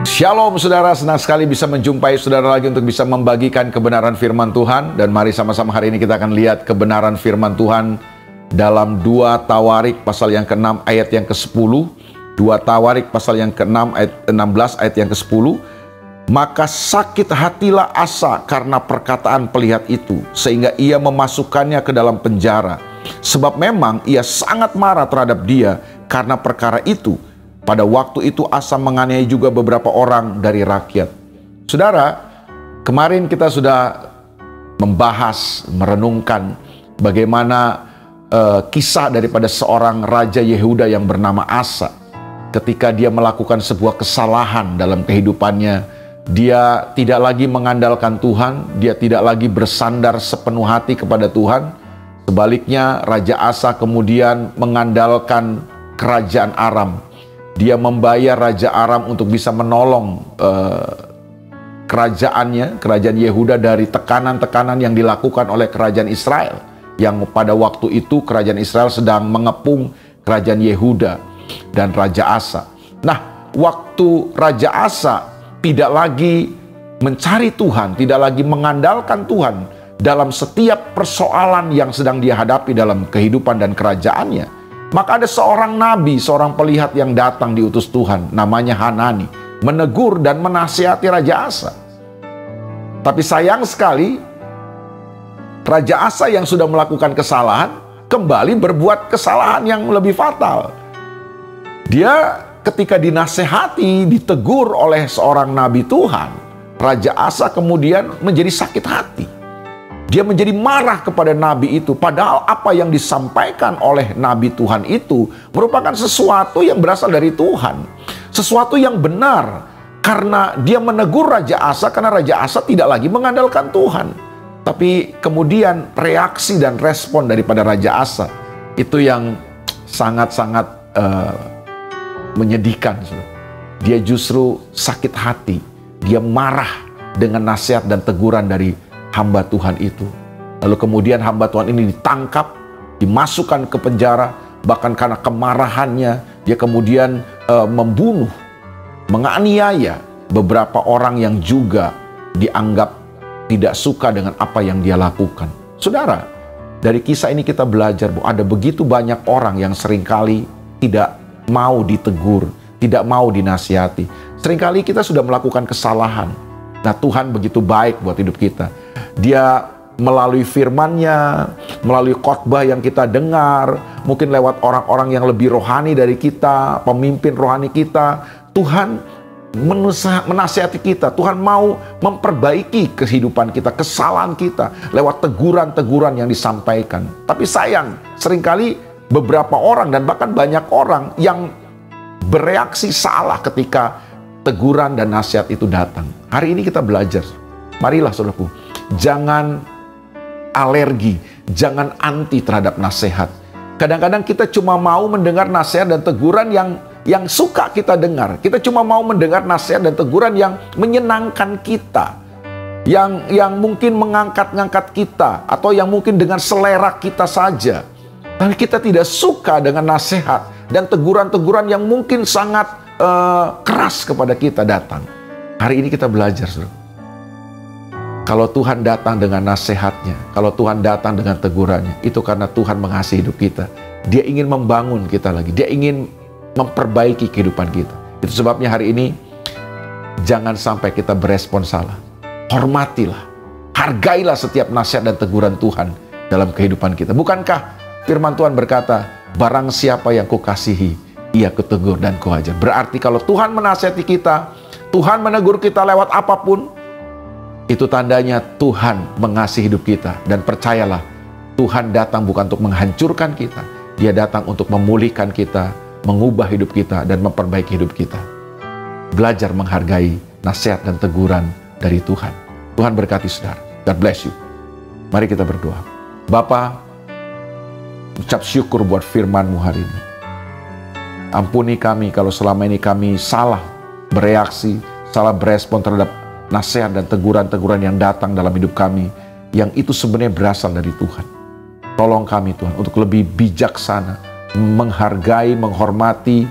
Shalom saudara, senang sekali bisa menjumpai saudara lagi untuk bisa membagikan kebenaran firman Tuhan. Dan mari sama-sama hari ini kita akan lihat kebenaran firman Tuhan dalam 2 Tawarik pasal yang ke-6 ayat yang ke-10. 2 Tawarik pasal yang ke-6 ayat 16 ayat yang ke-10. Maka sakit hatilah Asa karena perkataan pelihat itu, sehingga ia memasukkannya ke dalam penjara. Sebab memang ia sangat marah terhadap dia karena perkara itu. Pada waktu itu Asa menganiaya juga beberapa orang dari rakyat. Saudara, kemarin kita sudah membahas, merenungkan bagaimana kisah daripada seorang Raja Yehuda yang bernama Asa. Ketika dia melakukan sebuah kesalahan dalam kehidupannya, dia tidak lagi mengandalkan Tuhan, dia tidak lagi bersandar sepenuh hati kepada Tuhan. Sebaliknya, Raja Asa kemudian mengandalkan kerajaan Aram. Dia membayar Raja Aram untuk bisa menolong kerajaan Yehuda dari tekanan-tekanan yang dilakukan oleh kerajaan Israel. Yang pada waktu itu kerajaan Israel sedang mengepung kerajaan Yehuda dan Raja Asa. Nah, waktu Raja Asa tidak lagi mencari Tuhan, tidak lagi mengandalkan Tuhan dalam setiap persoalan yang sedang dia hadapi dalam kehidupan dan kerajaannya, maka ada seorang nabi, seorang pelihat yang datang diutus Tuhan, namanya Hanani, menegur dan menasihati Raja Asa. Tapi sayang sekali, Raja Asa yang sudah melakukan kesalahan, kembali berbuat kesalahan yang lebih fatal. Dia ketika dinasehati, ditegur oleh seorang nabi Tuhan, Raja Asa kemudian menjadi sakit hati. Dia menjadi marah kepada nabi itu, padahal apa yang disampaikan oleh nabi Tuhan itu merupakan sesuatu yang berasal dari Tuhan. Sesuatu yang benar, karena dia menegur Raja Asa, karena Raja Asa tidak lagi mengandalkan Tuhan. Tapi kemudian reaksi dan respon daripada Raja Asa, itu yang sangat-sangat menyedihkan. Dia justru sakit hati, dia marah dengan nasihat dan teguran dari hamba Tuhan itu. Lalu kemudian hamba Tuhan ini ditangkap, dimasukkan ke penjara, bahkan karena kemarahannya dia kemudian membunuh, menganiaya beberapa orang yang juga dianggap tidak suka dengan apa yang dia lakukan. Saudara, dari kisah ini kita belajar bahwa ada begitu banyak orang yang seringkali tidak mau ditegur, tidak mau dinasihati. Seringkali kita sudah melakukan kesalahan. Nah, Tuhan begitu baik buat hidup kita. Dia melalui firman-Nya, melalui khotbah yang kita dengar, mungkin lewat orang-orang yang lebih rohani dari kita, pemimpin rohani kita, Tuhan menasihati kita. Tuhan mau memperbaiki kehidupan kita, kesalahan kita, lewat teguran-teguran yang disampaikan. Tapi sayang, seringkali beberapa orang dan bahkan banyak orang yang bereaksi salah ketika teguran dan nasihat itu datang. Hari ini kita belajar, marilah saudaraku, jangan alergi, jangan anti terhadap nasihat. Kadang-kadang kita cuma mau mendengar nasihat dan teguran yang suka kita dengar. Kita cuma mau mendengar nasihat dan teguran yang menyenangkan kita, yang mungkin mengangkat-ngangkat kita, atau yang mungkin dengan selera kita saja. Tapi kita tidak suka dengan nasihat dan teguran-teguran yang mungkin sangat keras kepada kita datang. Hari ini kita belajar, saudara. Kalau Tuhan datang dengan nasihatnya, kalau Tuhan datang dengan tegurannya, itu karena Tuhan mengasihi hidup kita. Dia ingin membangun kita lagi. Dia ingin memperbaiki kehidupan kita. Itu sebabnya hari ini, jangan sampai kita berespon salah. Hormatilah, hargailah setiap nasihat dan teguran Tuhan dalam kehidupan kita. Bukankah firman Tuhan berkata, barang siapa yang kukasihi, ia kutegur dan kuajar. Berarti kalau Tuhan menasihati kita, Tuhan menegur kita lewat apapun, itu tandanya Tuhan mengasihi hidup kita. Dan percayalah, Tuhan datang bukan untuk menghancurkan kita. Dia datang untuk memulihkan kita, mengubah hidup kita, dan memperbaiki hidup kita. Belajar menghargai nasihat dan teguran dari Tuhan. Tuhan berkati saudara. God bless you. Mari kita berdoa. Bapa, ucap syukur buat firman-Mu hari ini. Ampuni kami kalau selama ini kami salah bereaksi, salah berespon terhadap nasihat dan teguran-teguran yang datang dalam hidup kami, yang itu sebenarnya berasal dari Tuhan. Tolong kami Tuhan untuk lebih bijaksana, menghargai, menghormati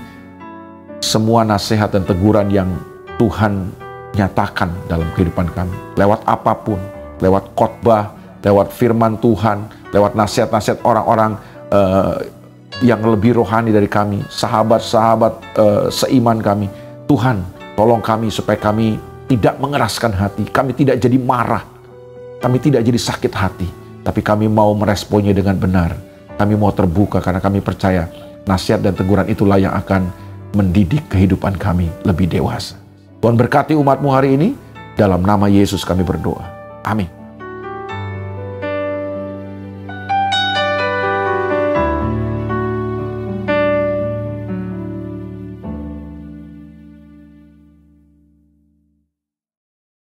semua nasihat dan teguran yang Tuhan nyatakan dalam kehidupan kami. Lewat apapun, lewat khotbah, lewat firman Tuhan, lewat nasihat-nasihat orang-orang yang lebih rohani dari kami, sahabat-sahabat seiman kami. Tuhan, tolong kami supaya kami tidak mengeraskan hati, kami tidak jadi marah, kami tidak jadi sakit hati, tapi kami mau meresponnya dengan benar. Kami mau terbuka karena kami percaya nasihat dan teguran itulah yang akan mendidik kehidupan kami lebih dewasa. Tuhan berkati umat-Mu hari ini, dalam nama Yesus kami berdoa. Amin.